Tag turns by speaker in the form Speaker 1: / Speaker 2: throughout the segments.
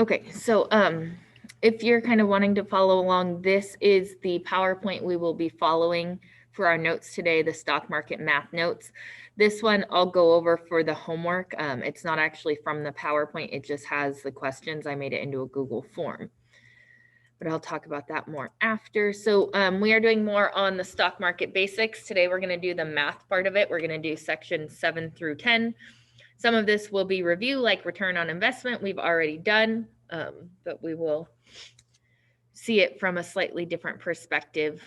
Speaker 1: Okay, so if you're kind of wanting to follow along, this is the PowerPoint we will be following for our notes today, the stock market math notes. This one I'll go over for the homework. It's not actually from the PowerPoint, it just has the questions. I made it into a Google form, but I'll talk about that more after. So we are doing more on the stock market basics. Today we're gonna do the math part of it. We're gonna do section 7 through 10. Some of this will be review, like return on investment we've already done, but we will see it from a slightly different perspective,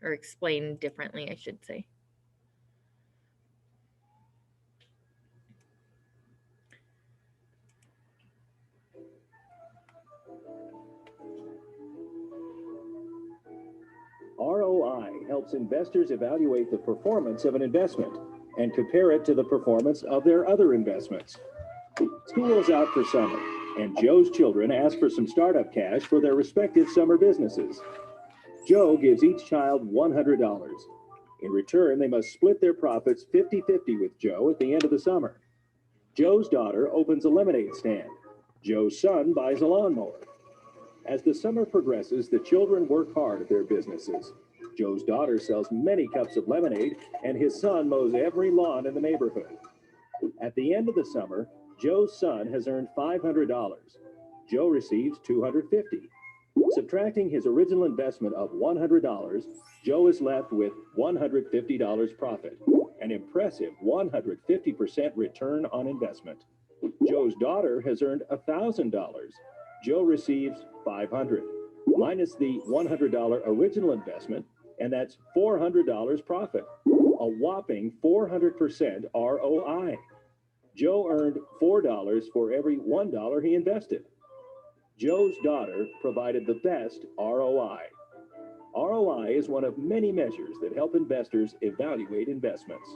Speaker 1: or explain differently, I should say.
Speaker 2: ROI helps investors evaluate the performance of an investment and compare it to the performance of their other investments. School is out for summer, and Joe's children ask for some startup cash for their respective summer businesses. Joe gives each child $100. In return, they must split their profits 50-50 with Joe at the end of the summer. Joe's daughter opens a lemonade stand. Joe's son buys a lawnmower. As the summer progresses, the children work hard at their businesses. Joe's daughter sells many cups of lemonade, and his son mows every lawn in the neighborhood. At the end of the summer, Joe's son has earned $500. Joe receives $250. Subtracting his original investment of $100, Joe is left with $150 profit, an impressive 150% return on investment. Joe's daughter has earned $1,000. Joe receives $500, minus the $100 original investment, and that's $400 profit, a whopping 400% ROI. Joe earned $4 for every $1 he invested. Joe's daughter provided the best ROI. ROI is one of many measures that help investors evaluate investments.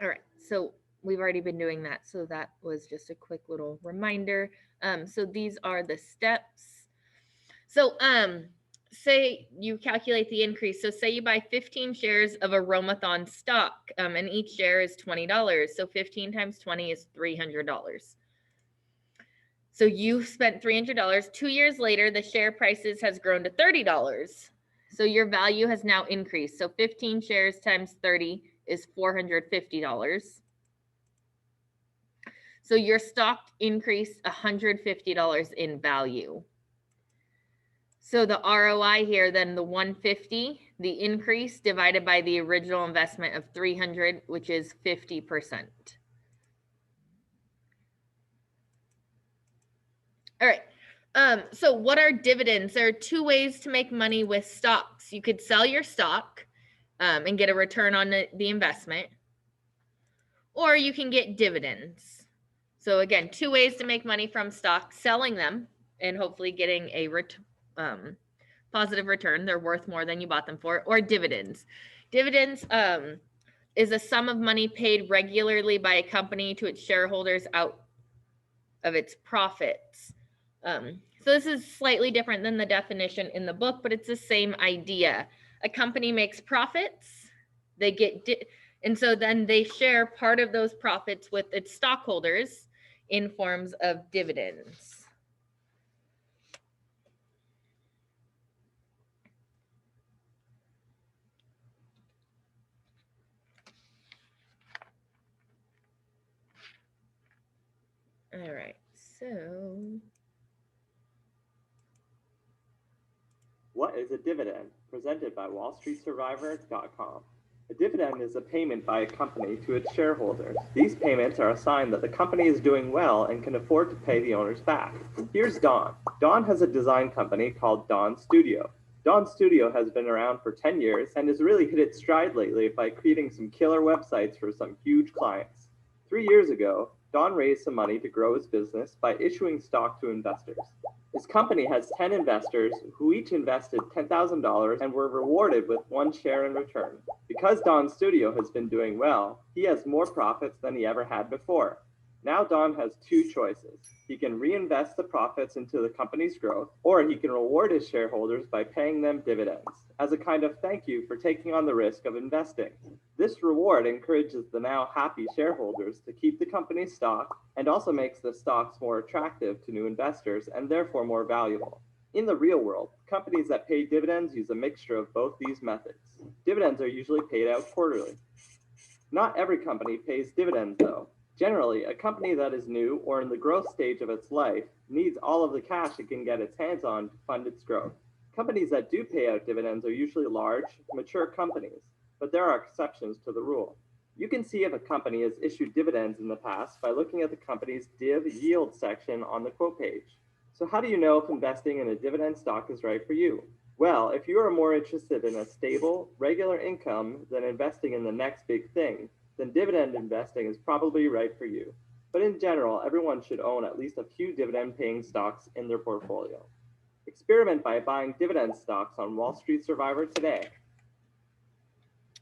Speaker 1: All right, so we've already been doing that, so that was just a quick little reminder. So these are the steps. So say you calculate the increase. So say you buy 15 shares of Aromathon stock, and each share is $20. So 15 times 20 is $300. So you spent $300. 2 years later, the share prices has grown to $30. So your value has now increased. So 15 shares times 30 is $450. So your stock increased $150 in value. So the ROI here, then the 150, the increase divided by the original investment of 300, which is 50%. All right. So what are dividends? There are two ways to make money with stocks. You could sell your stock and get a return on the investment, or you can get dividends. So again, two ways to make money from stocks: selling them and hopefully getting a positive return. They're worth more than you bought them for, or dividends. Dividends is a sum of money paid regularly by a company to its shareholders out of its profits. So this is slightly different than the definition in the book, but it's the same idea. A company makes profits, they get, and so then they share part of those profits with its stockholders in forms of dividends. All right, so.
Speaker 3: What is a dividend? Presented by WallStreetSurvivor.com. A dividend is a payment by a company to its shareholders. These payments are a sign that the company is doing well and can afford to pay the owners back. Here's Don. Don has a design company called Don Studio. Don Studio has been around for 10 years and has really hit its stride lately by creating some killer websites for some huge clients. 3 years ago, Don raised some money to grow his business by issuing stock to investors. His company has 10 investors who each invested $10,000 and were rewarded with 1 share in return. Because Don Studio has been doing well, he has more profits than he ever had before. Now Don has two choices. He can reinvest the profits into the company's growth, or he can reward his shareholders by paying them dividends as a kind of thank you for taking on the risk of investing. This reward encourages the now happy shareholders to keep the company's stock and also makes the stocks more attractive to new investors and therefore more valuable. In the real world, companies that pay dividends use a mixture of both these methods. Dividends are usually paid out quarterly. Not every company pays dividends though. Generally, a company that is new or in the growth stage of its life needs all of the cash it can get its hands on to fund its growth. Companies that do pay out dividends are usually large, mature companies, but there are exceptions to the rule. You can see if a company has issued dividends in the past by looking at the company's div yield section on the quote page. So how do you know if investing in a dividend stock is right for you? Well, if you are more interested in a stable, regular income than investing in the next big thing, then dividend investing is probably right for you. But in general, everyone should own at least a few dividend-paying stocks in their portfolio. Experiment by buying dividend stocks on Wall Street Survivor today.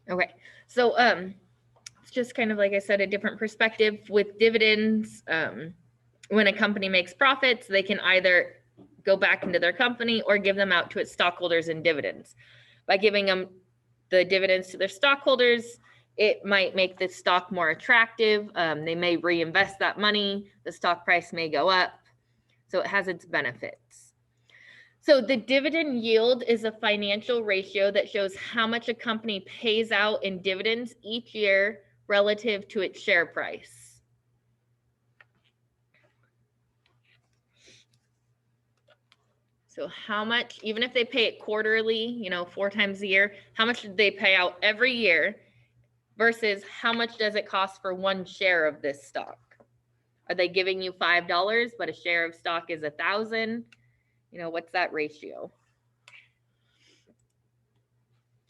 Speaker 1: Okay, so it's just kind of like I said, a different perspective with dividends. When a company makes profits, they can either go back into their company or give them out to its stockholders in dividends. By giving them the dividends to their stockholders, it might make the stock more attractive. They may reinvest that money. The stock price may go up. So it has its benefits. So the dividend yield is a financial ratio that shows how much a company pays out in dividends each year relative to its share price. So how much, even if they pay it quarterly, 4 times a year, how much did they pay out every year versus how much does it cost for one share of this stock? Are they giving you $5, but a share of stock is 1,000? What's that ratio?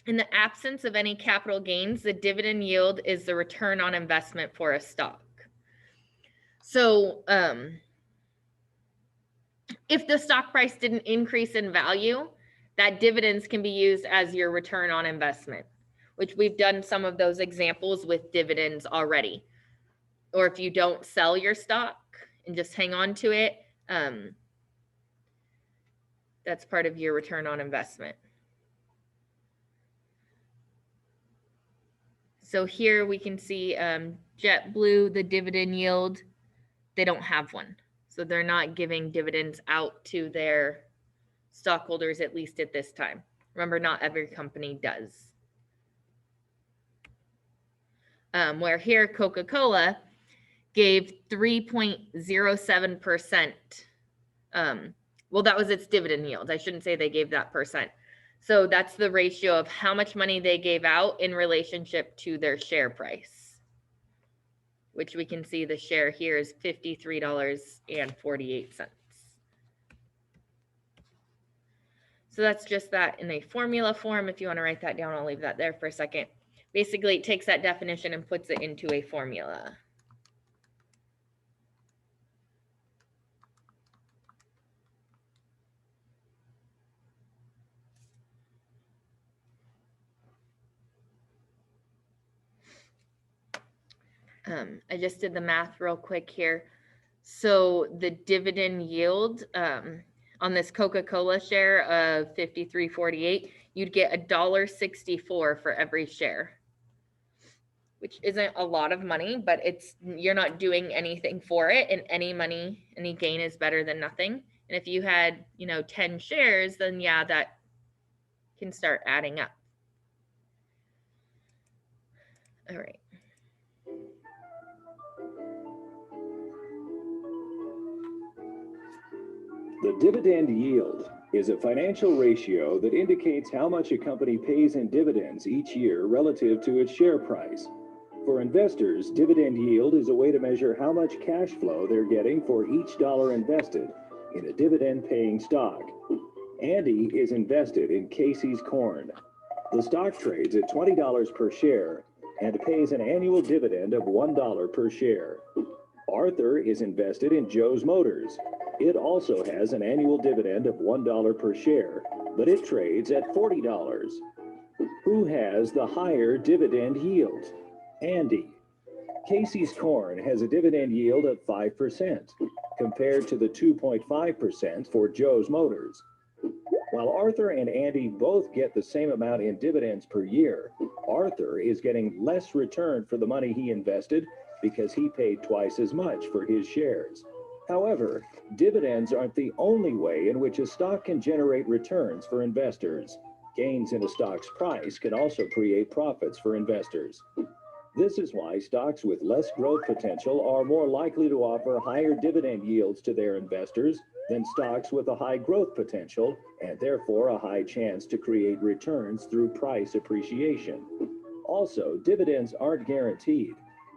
Speaker 1: In the absence of any capital gains, the dividend yield is the return on investment for a stock. So if the stock price didn't increase in value, that dividends can be used as your return on investment, which we've done some of those examples with dividends already. Or if you don't sell your stock and just hang on to it, that's part of your return on investment. So here we can see JetBlue, the dividend yield, they don't have one. So they're not giving dividends out to their stockholders, at least at this time. Remember, not every company does. Where here, Coca-Cola gave 3.07%. Well, that was its dividend yield. I shouldn't say they gave that percent. So that's the ratio of how much money they gave out in relationship to their share price, which we can see the share here is $53.48. So that's just that in a formula form. If you want to write that down, I'll leave that there for a second. Basically, it takes that definition and puts it into a formula. I just did the math real quick here. So the dividend yield on this Coca-Cola share of $53.48, you'd get $1.64 for every share, which isn't a lot of money, but you're not doing anything for it, and any gain is better than nothing. And if you had 10 shares, then yeah, that can start adding up. All right.
Speaker 2: The dividend yield is a financial ratio that indicates how much a company pays in dividends each year relative to its share price. For investors, dividend yield is a way to measure how much cash flow they're getting for each dollar invested in a dividend-paying stock. Andy is invested in Casey's Corn. The stock trades at $20 per share and pays an annual dividend of $1 per share. Arthur is invested in Joe's Motors. It also has an annual dividend of $1 per share, but it trades at $40. Who has the higher dividend yield? Andy. Casey's Corn has a dividend yield of 5% compared to the 2.5% for Joe's Motors. While Arthur and Andy both get the same amount in dividends per year, Arthur is getting less return for the money he invested because he paid twice as much for his shares. However, dividends aren't the only way in which a stock can generate returns for investors. Gains in a stock's price can also create profits for investors. This is why stocks with less growth potential are more likely to offer higher dividend yields to their investors than stocks with a high growth potential and therefore a high chance to create returns through price appreciation. Also, dividends aren't guaranteed.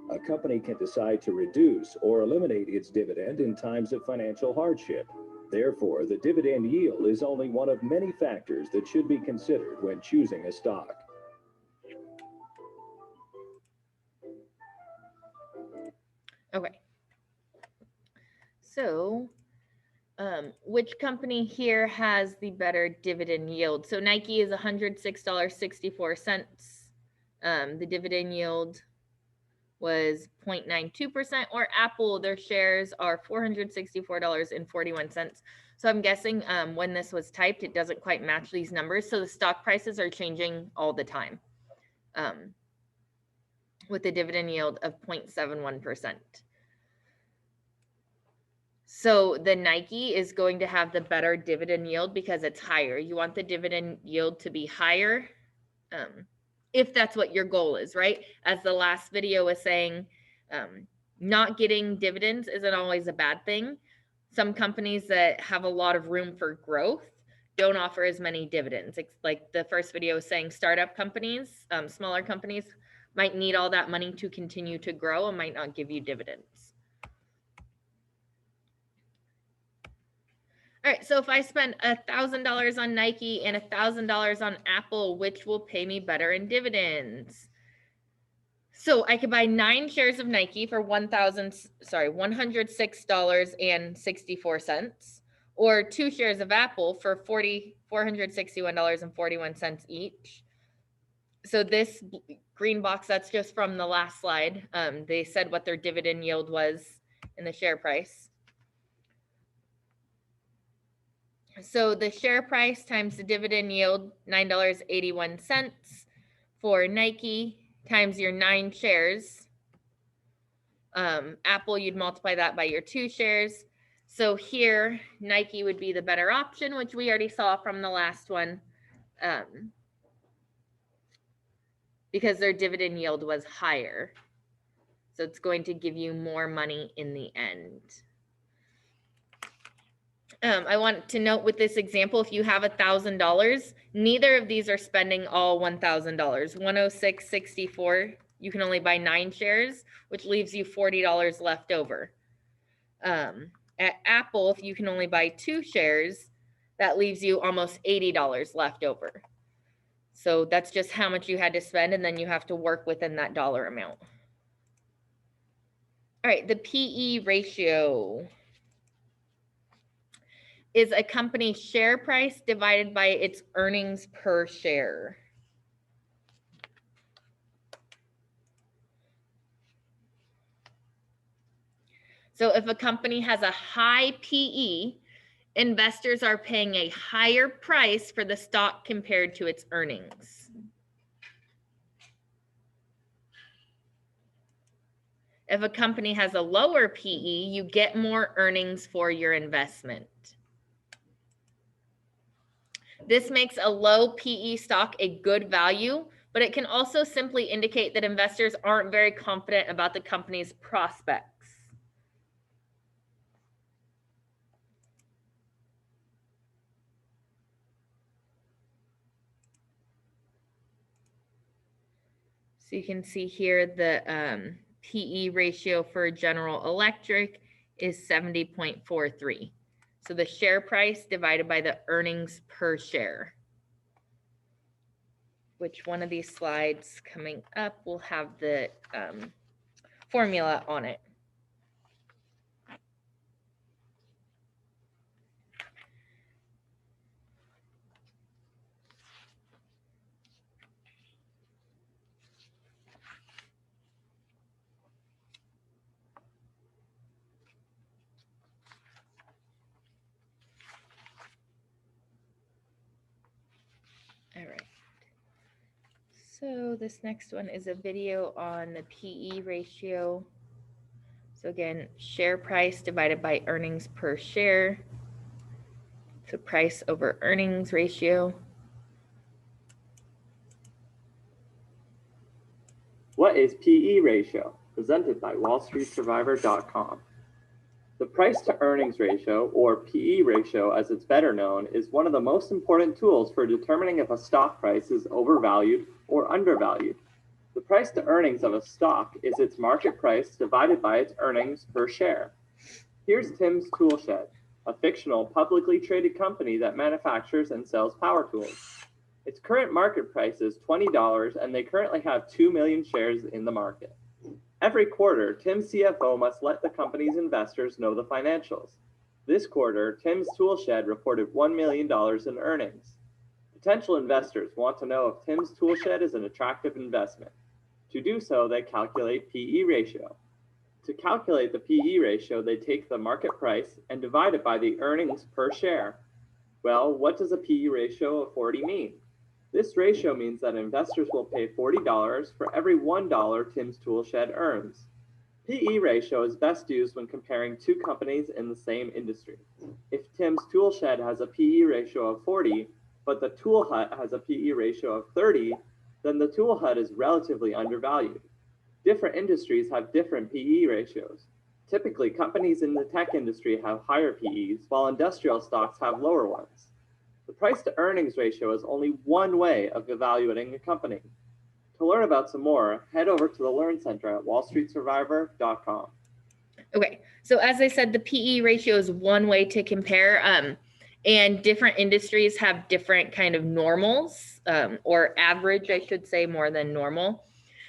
Speaker 2: A company can decide to reduce or eliminate its dividend in times of financial hardship. Therefore, the dividend yield is only one of many factors that should be considered when choosing a stock.
Speaker 1: Okay. So, which company here has the better dividend yield? So Nike is $106.64. The dividend yield was 0.92%, or Apple, their shares are $464.41. So I'm guessing when this was typed, it doesn't quite match these numbers. So the stock prices are changing all the time with a dividend yield of 0.71%. So the Nike is going to have the better dividend yield because it's higher. You want the dividend yield to be higher if that's what your goal is, right? As the last video was saying, not getting dividends isn't always a bad thing. Some companies that have a lot of room for growth don't offer as many dividends. It's like the first video was saying, startup companies, smaller companies might need all that money to continue to grow and might not give you dividends. All right, so if I spend $1,000 on Nike and $1,000 on Apple, which will pay me better in dividends? So I could buy 9 shares of Nike for $106.64, or 2 shares of Apple for $461.41 each. So this green box, that's just from the last slide. They said what their dividend yield was in the share price. So the share price times the dividend yield, $9.81 for Nike, times your 9 shares. Apple, you'd multiply that by your 2 shares. So here, Nike would be the better option, which we already saw from the last one, because their dividend yield was higher. So it's going to give you more money in the end. I want to note with this example, if you have $1,000, neither of these are spending all $1,000. 106.64, you can only buy 9 shares, which leaves you $40 left over. At Apple, if you can only buy 2 shares, that leaves you almost $80 left over. So that's just how much you had to spend, and then you have to work within that dollar amount. All right, the PE ratio is a company's share price divided by its earnings per share. So if a company has a high PE, investors are paying a higher price for the stock compared to its earnings. If a company has a lower PE, you get more earnings for your investment. This makes a low PE stock a good value, but it can also simply indicate that investors aren't very confident about the company's prospects. So you can see here the PE ratio for General Electric is 70.43. So the share price divided by the earnings per share. Which one of these slides coming up will have the formula on it. So this next one is a video on the PE ratio. So again, share price divided by earnings per share. So price over earnings ratio.
Speaker 3: What is PE ratio? Presented by WallStreetSurvivor.com. The price to earnings ratio, or PE ratio as it's better known, is one of the most important tools for determining if a stock price is overvalued or undervalued. The price to earnings of a stock is its market price divided by its earnings per share. Here's Tim's Toolshed, a fictional publicly traded company that manufactures and sells power tools. Its current market price is $20 and they currently have 2 million shares in the market. Every quarter, Tim's CFO must let the company's investors know the financials. This quarter, Tim's Toolshed reported $1 million in earnings. Potential investors want to know if Tim's Toolshed is an attractive investment. To do so, they calculate PE ratio. To calculate the PE ratio, they take the market price and divide it by the earnings per share. Well, what does a PE ratio of 40 mean? This ratio means that investors will pay $40 for every $1 Tim's Toolshed earns. PE ratio is best used when comparing two companies in the same industry. If Tim's Toolshed has a PE ratio of 40, but the Tool Hut has a PE ratio of 30, then the Tool Hut is relatively undervalued. Different industries have different PE ratios. Typically, companies in the tech industry have higher PEs, while industrial stocks have lower ones. The price to earnings ratio is only one way of evaluating a company. To learn about some more, head over to the Learn Center at WallStreetSurvivor.com.
Speaker 1: Okay, so as I said, the PE ratio is one way to compare, and different industries have different kind of normals, or average, I should say, more than normal.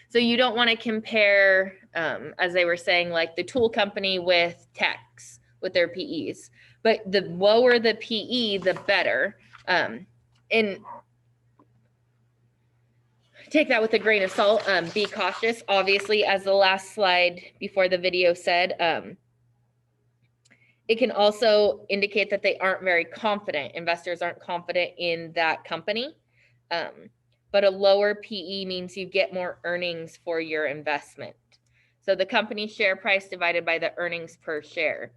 Speaker 1: So you don't want to compare, as they were saying, like the tool company with techs with their PEs. But the lower the PE, the better. And take that with a grain of salt. Be cautious. Obviously, as the last slide before the video said, it can also indicate that they aren't very confident. Investors aren't confident in that company. But a lower PE means you get more earnings for your investment. So the company share price divided by the earnings per share.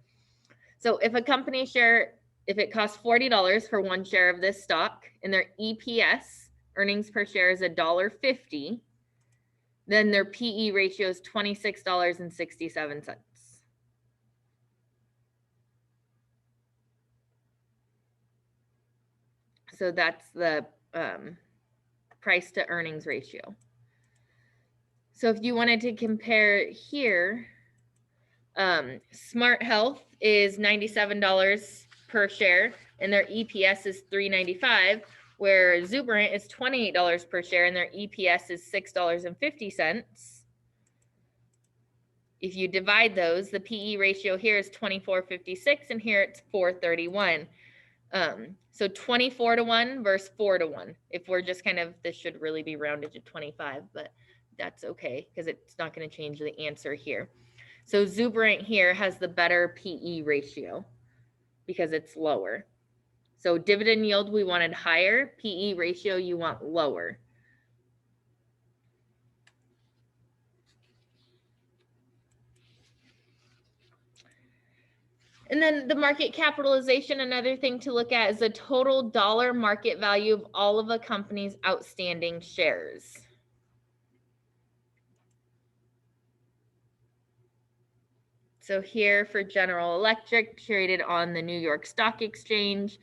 Speaker 1: So if a company share, if it costs $40 for one share of this stock and their EPS, earnings per share, is $1.50, then their PE ratio is $26.67. So that's the price to earnings ratio. So if you wanted to compare here, Smart Health is $97 per share and their EPS is $3.95, where Zuberant is $28 per share and their EPS is $6.50. If you divide those, the PE ratio here is 24.56 and here it's 4.31. So 24 to 1 versus 4 to 1. If we're just kind of, this should really be rounded to 25, but that's okay because it's not going to change the answer here. So Zuberant here has the better PE ratio because it's lower. So dividend yield, we wanted higher. PE ratio, you want lower. And then the market capitalization, another thing to look at is the total dollar market value of all of a company's outstanding shares. So here for General Electric, traded on the New York Stock Exchange,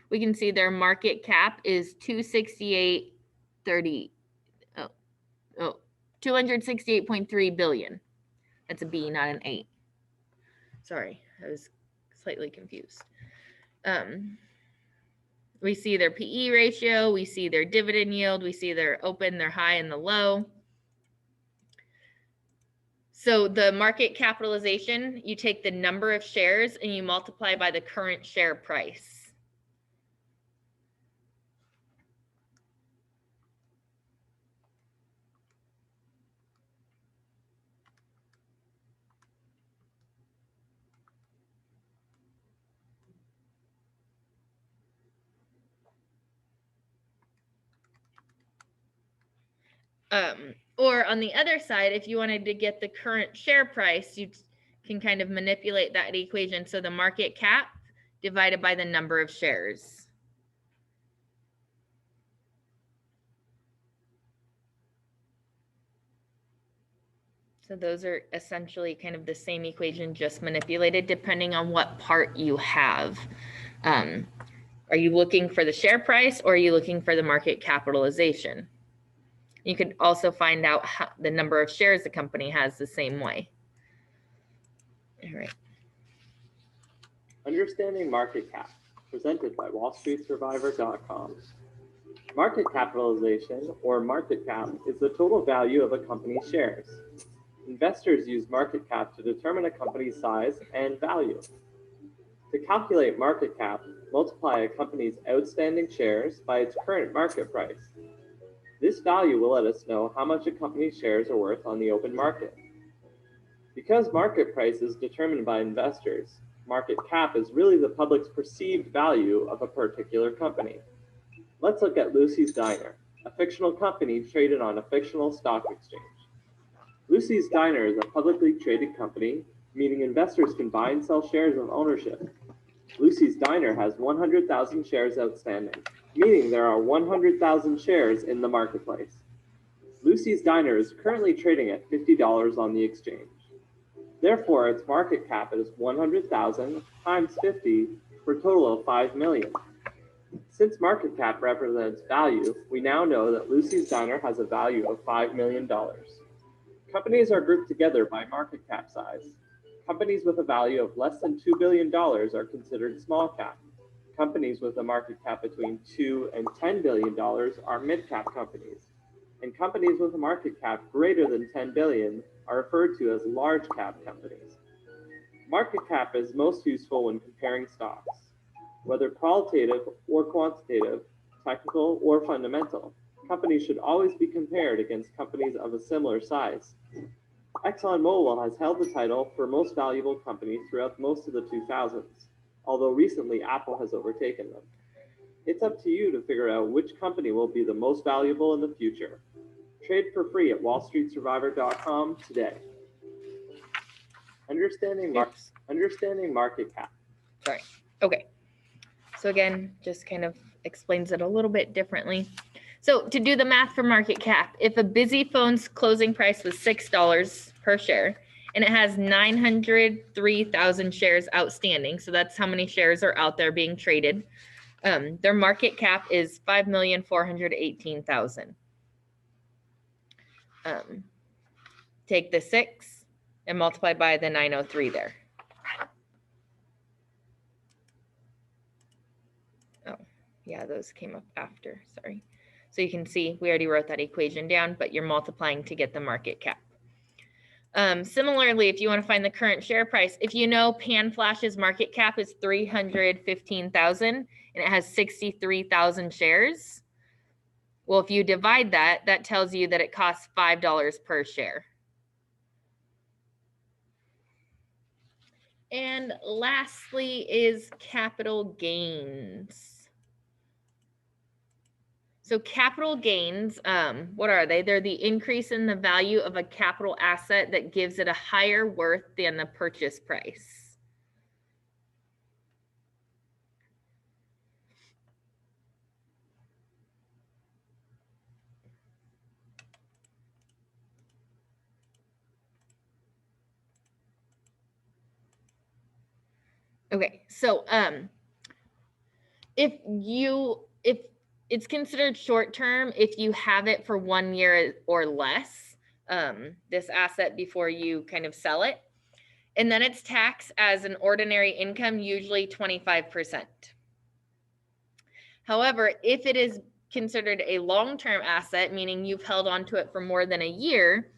Speaker 1: we can see their market cap is 268.3 billion. That's a B, not an 8. Sorry, I was slightly confused. We see their PE ratio, we see their dividend yield, we see their open, their high, and the low. So the market capitalization, you take the number of shares and you multiply by the current share price. Or on the other side, if you wanted to get the current share price, you can kind of manipulate that equation. So the market cap divided by the number of shares. So those are essentially kind of the same equation, just manipulated depending on what part you have. Are you looking for the share price or are you looking for the market capitalization? You could also find out how, the number of shares the company has the same way. All right.
Speaker 3: Understanding market cap, presented by WallStreetSurvivor.com. Market capitalization, or market cap, is the total value of a company's shares. Investors use market cap to determine a company's size and value. To calculate market cap, multiply a company's outstanding shares by its current market price. This value will let us know how much a company's shares are worth on the open market. Because market price is determined by investors, market cap is really the public's perceived value of a particular company. Let's look at Lucy's Diner, a fictional company traded on a fictional stock exchange. Lucy's Diner is a publicly traded company, meaning investors can buy and sell shares of ownership. Lucy's Diner has 100,000 shares outstanding, meaning there are 100,000 shares in the marketplace. Lucy's Diner is currently trading at $50 on the exchange. Therefore, its market cap is 100,000 times 50 for a total of 5 million. Since market cap represents value, we now know that Lucy's Diner has a value of $5 million. Companies are grouped together by market cap size. Companies with a value of less than $2 billion are considered small cap. Companies with a market cap between $2 and $10 billion are mid-cap companies. And companies with a market cap greater than 10 billion are referred to as large cap companies. Market cap is most useful when comparing stocks, whether qualitative or quantitative, technical or fundamental. Companies should always be compared against companies of a similar size. ExxonMobil has held the title for most valuable company throughout most of the 2000s, although recently Apple has overtaken them. It's up to you to figure out which company will be the most valuable in the future. Trade for free at WallStreetSurvivor.com today. Understanding market cap.
Speaker 1: Sorry. Okay. So again, just kind of explains it a little bit differently. So to do the math for market cap, if a Busy Phone's closing price was $6 per share and it has 903,000 shares outstanding, so that's how many shares are out there being traded, their market cap is 5,418,000. Take the 6 and multiply by the 903 there. Oh, yeah, those came up after, sorry. So you can see we already wrote that equation down, but you're multiplying to get the market cap. Similarly, if you want to find the current share price, if you know Pan Flash's market cap is 315,000 and it has 63,000 shares, well, if you divide that, that tells you that it costs $5 per share. And lastly is capital gains. So capital gains, what are they? They're the increase in the value of a capital asset that gives it a higher worth than the purchase price. Okay, so if it's considered short term if you have it for 1 year or less, this asset before you kind of sell it. And then it's taxed as an ordinary income, usually 25%. However, if it is considered a long-term asset, meaning you've held onto it for more than a year,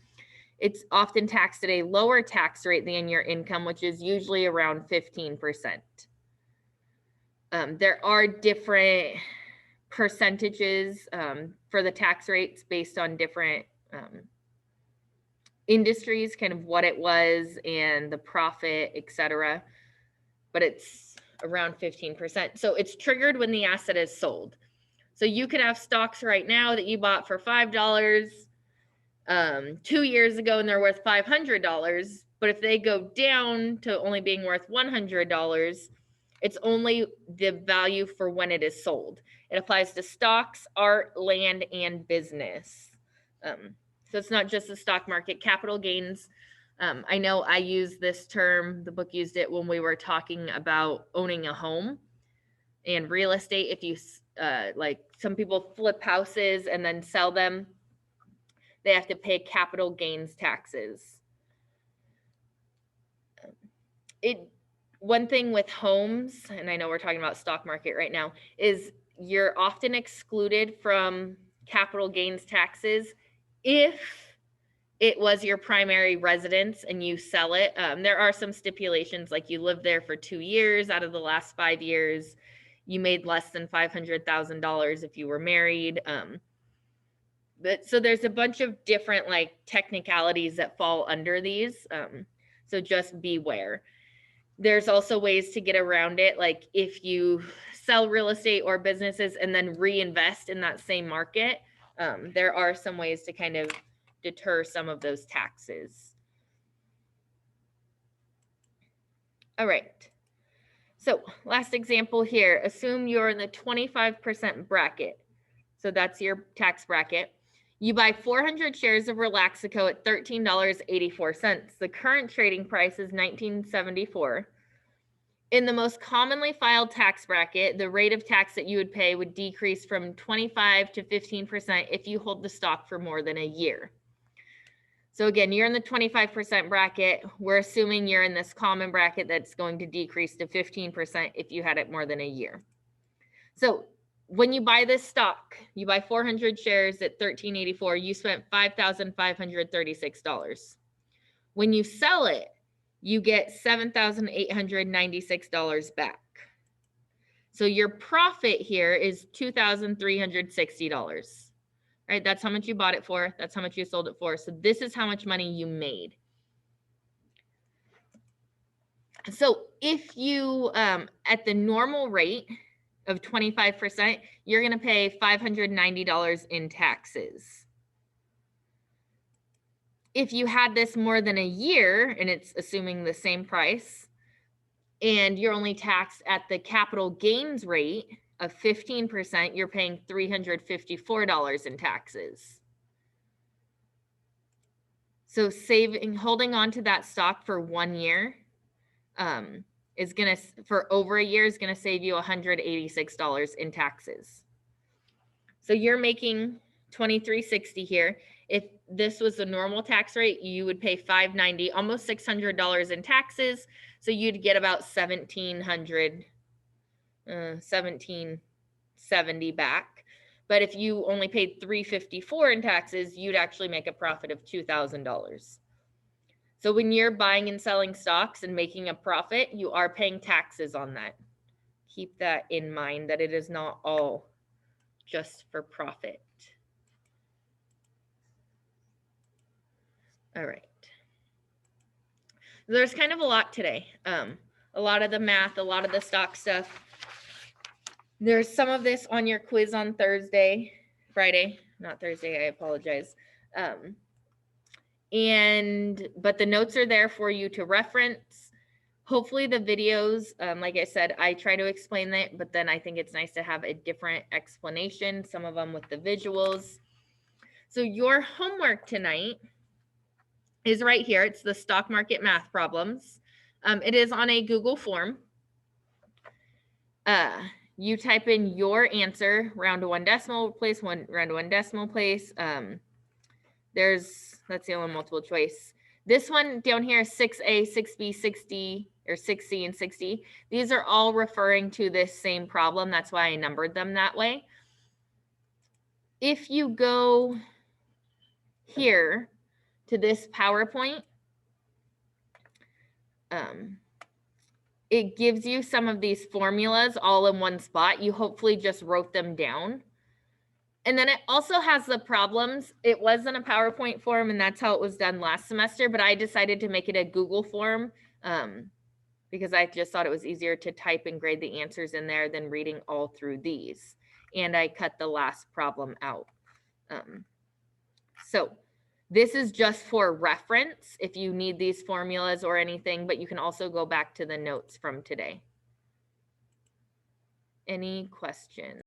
Speaker 1: it's often taxed at a lower tax rate than your income, which is usually around 15%. There are different percentages for the tax rates based on different industries, kind of what it was and the profit, etc. But it's around 15%. So it's triggered when the asset is sold. So you could have stocks right now that you bought for $5 2 years ago and they're worth $500, but if they go down to only being worth $100, it's only the value for when it is sold. It applies to stocks, art, land, and business. So it's not just the stock market. Capital gains, I know I use this term, the book used it when we were talking about owning a home and real estate. If you, like some people flip houses and then sell them, they have to pay capital gains taxes. One thing with homes, and I know we're talking about stock market right now, is you're often excluded from capital gains taxes if it was your primary residence and you sell it. There are some stipulations, like you lived there for 2 years out of the last 5 years, you made less than $500,000 if you were married. But so there's a bunch of different like technicalities that fall under these. So just beware. There's also ways to get around it. Like if you sell real estate or businesses and then reinvest in that same market, there are some ways to kind of deter some of those taxes. All right. So last example here, assume you're in the 25% bracket. So that's your tax bracket. You buy 400 shares of Relaxico at $13.84. The current trading price is $19.74. In the most commonly filed tax bracket, the rate of tax that you would pay would decrease from 25 to 15% if you hold the stock for more than a year. So again, you're in the 25% bracket. We're assuming you're in this common bracket that's going to decrease to 15% if you had it more than a year. So when you buy this stock, you buy 400 shares at $13.84, you spent $5,536. When you sell it, you get $7,896 back. So your profit here is $2,360. Right? That's how much you bought it for. That's how much you sold it for. So this is how much money you made. So if you, at the normal rate of 25%, you're going to pay $590 in taxes. If you had this more than a year, and it's assuming the same price, and you're only taxed at the capital gains rate of 15%, you're paying $354 in taxes. So holding on to that stock for 1 year is gonna, for over a year, is gonna save you $186 in taxes. So you're making $2,360 here. If this was the normal tax rate, you would pay $590, almost $600 in taxes. So you'd get about $1,770 back. But if you only paid $354 in taxes, you'd actually make a profit of $2,000. So when you're buying and selling stocks and making a profit, you are paying taxes on that. Keep that in mind, that it is not all just for profit. All right. There's kind of a lot today. A lot of the math, a lot of the stock stuff. There's some of this on your quiz on Friday, not Thursday, I apologize. But the notes are there for you to reference. Hopefully the videos, like I said, I try to explain that, but then I think it's nice to have a different explanation, some of them with the visuals. So your homework tonight is right here. It's the stock market math problems. It is on a Google form. You type in your answer, round to one decimal place, round to one decimal place. That's the only multiple choice. This one down here is 6A, 6B, 6D, or 6C and 6D. These are all referring to this same problem. That's why I numbered them that way. If you go here to this PowerPoint, it gives you some of these formulas all in one spot. You hopefully just wrote them down. And then it also has the problems. It wasn't a PowerPoint form, and that's how it was done last semester, but I decided to make it a Google form because I just thought it was easier to type and grade the answers in there than reading all through these. And I cut the last problem out. So This is just for reference if you need these formulas or anything, but you can also go back to the notes from today. Any questions?